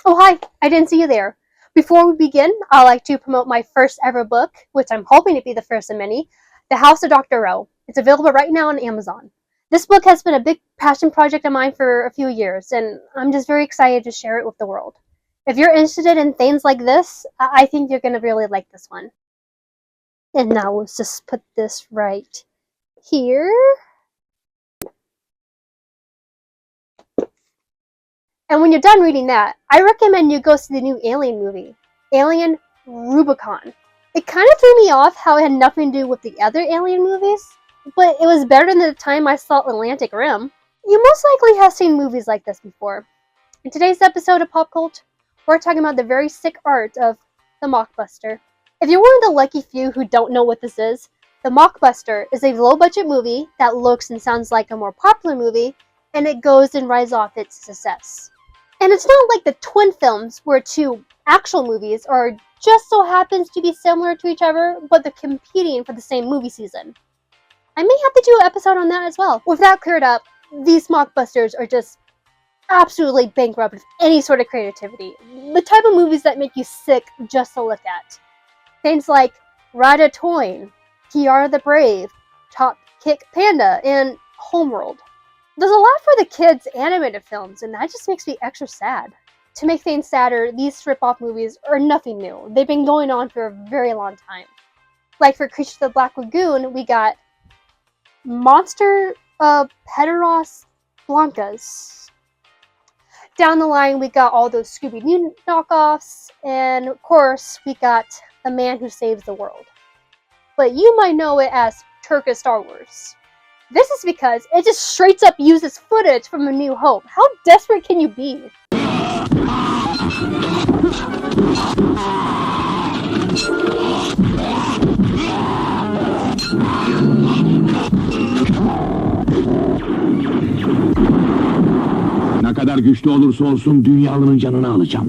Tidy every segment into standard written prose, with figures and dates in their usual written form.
Oh, hi! I didn't see you there. Before we begin, I'd like to promote my first ever book, which I'm hoping to be the first of many, The House of Dr. Rowe. It's available right now on Amazon. This book has been a big passion project of mine for a few years, and I'm just very excited to share it with the world. If you're interested in things like this, I think you're going to really like this one. And now let's just put this right here. And when you're done reading that, I recommend you go see the new Alien movie, Alien Rubicon. It kind of threw me off how it had nothing to do with the other Alien movies, but it was better than the time I saw Atlantic Rim. You most likely have seen movies like this before. In today's episode of Pop Cult, we're talking about the very sick art of the Mockbuster. If you're one of the lucky few who don't know what this is, the Mockbuster is a low-budget movie that looks and sounds like a more popular movie, and it goes and rides off its success. And it's not like the twin films where two actual movies are just so happens to be similar to each other, but they're competing for the same movie season. I may have to do an episode on that as well. With that cleared up, these Mockbusters are just absolutely bankrupt of any sort of creativity. The type of movies that make you sick just to look at. Things like Ratatouille, Kiara the Brave, Top Kick Panda, and Homeworld. There's a lot for the kids' animated films, and that just makes me extra sad. To make things sadder, these rip-off movies are nothing new. They've been going on for a very long time. Like for Creature of the Black Lagoon, we got Monster Pederos Blancas. Down the line, we got all those Scooby-Doo knockoffs, and of course, we got The Man Who Saves the World. But you might know it as Turkish Star Wars. This is because it just straight up uses footage from A New Hope. How desperate can you be? Ne kadar güçlü olursa olsun dünyalının canını alacağım.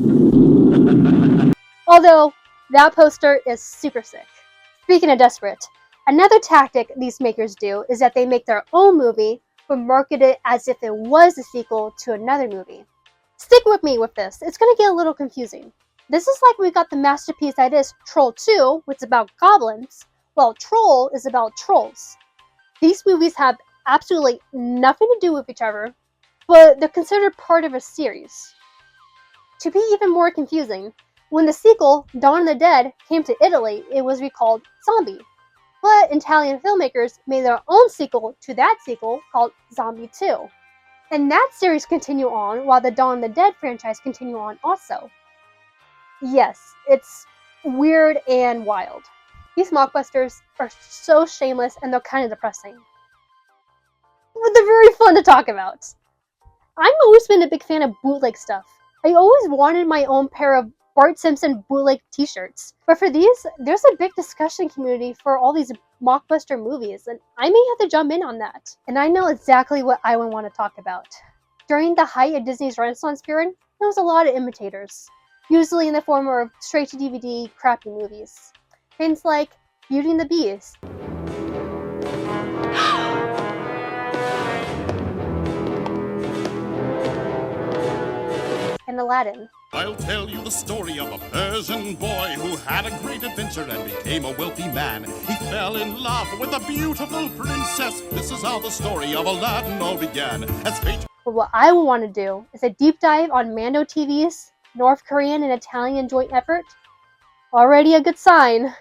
Although, that poster is super sick. Speaking of desperate, another tactic these makers do is that they make their own movie but market it as if it was a sequel to another movie. Stick with me with this, it's going to get a little confusing. This is like we got the masterpiece that is Troll 2, which is about goblins, while Troll is about trolls. These movies have absolutely nothing to do with each other, but they're considered part of a series. To be even more confusing, when the sequel, Dawn of the Dead, came to Italy, it was recalled Zombie. But Italian filmmakers made their own sequel to that sequel called Zombie 2. And that series continued on while the Dawn of the Dead franchise continued on also. Yes, it's weird and wild. These Mockbusters are so shameless and they're kind of depressing. But they're very fun to talk about. I've always been a big fan of bootleg stuff. I always wanted my own pair of Bart Simpson bootleg t-shirts. But for these, there's a big discussion community for all these Mockbuster movies, and I may have to jump in on that. And I know exactly what I would want to talk about. During the height of Disney's Renaissance period, there was a lot of imitators, usually in the form of straight-to-DVD crappy movies. Things like Beauty and the Beast, and Aladdin. I'll tell you the story of a Persian boy who had a great adventure and became a wealthy man. He fell in love with a beautiful princess. This is how the story of Aladdin all began. As fate... But what I would want to do is a deep dive on Mando TV's North Korean and Italian joint effort. Already a good sign.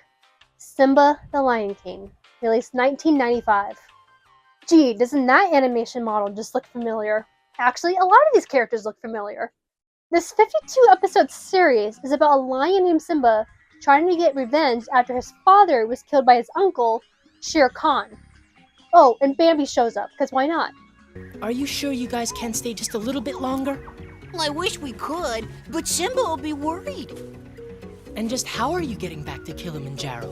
Simba the Lion King, released 1995. Gee, doesn't that animation model just look familiar? Actually, a lot of these characters look familiar. This 52-episode series is about a lion named Simba trying to get revenge after his father was killed by his uncle, Shere Khan. Oh, and Bambi shows up, because why not? Are you sure you guys can't stay just a little bit longer? I wish we could, but Simba will be worried. And just how are you getting back to Kilimanjaro?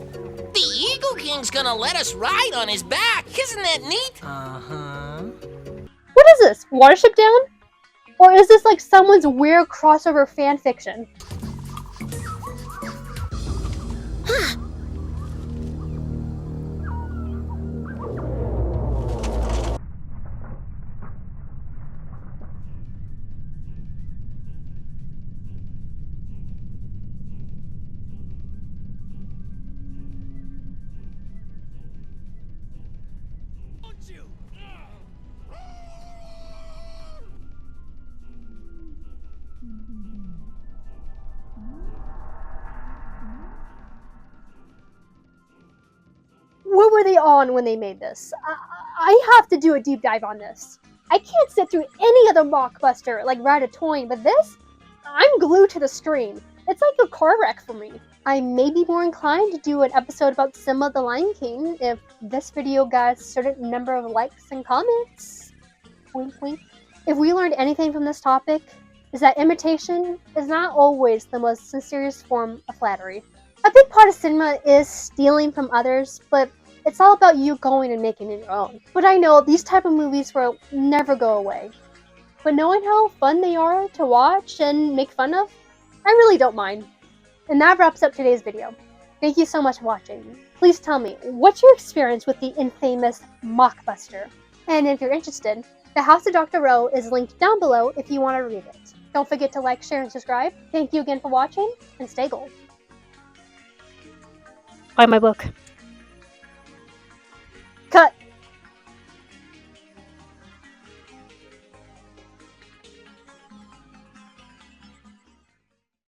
The Eagle King's gonna let us ride on his back. Isn't that neat? Uh-huh. What is this? Watership Down? Or is this like someone's weird crossover fanfiction? on when they made this. I have to do a deep dive on this. I can't sit through any other mockbuster like Ratatouille, but this, I'm glued to the screen. It's like a car wreck for me. I may be more inclined to do an episode about Simba the Lion King if this video got a certain number of likes and comments. Wink wink. If we learned anything from this topic, is that imitation is not always the most sincerest form of flattery. A big part of cinema is stealing from others, but it's all about you going and making it your own. But I know these type of movies will never go away. But knowing how fun they are to watch and make fun of, I really don't mind. And that wraps up today's video. Thank you so much for watching. Please tell me, what's your experience with the infamous Mockbuster? And if you're interested, The House of Dr. Rowe is linked down below if you want to read it. Don't forget to like, share, and subscribe. Thank you again for watching, and stay gold. Buy my book.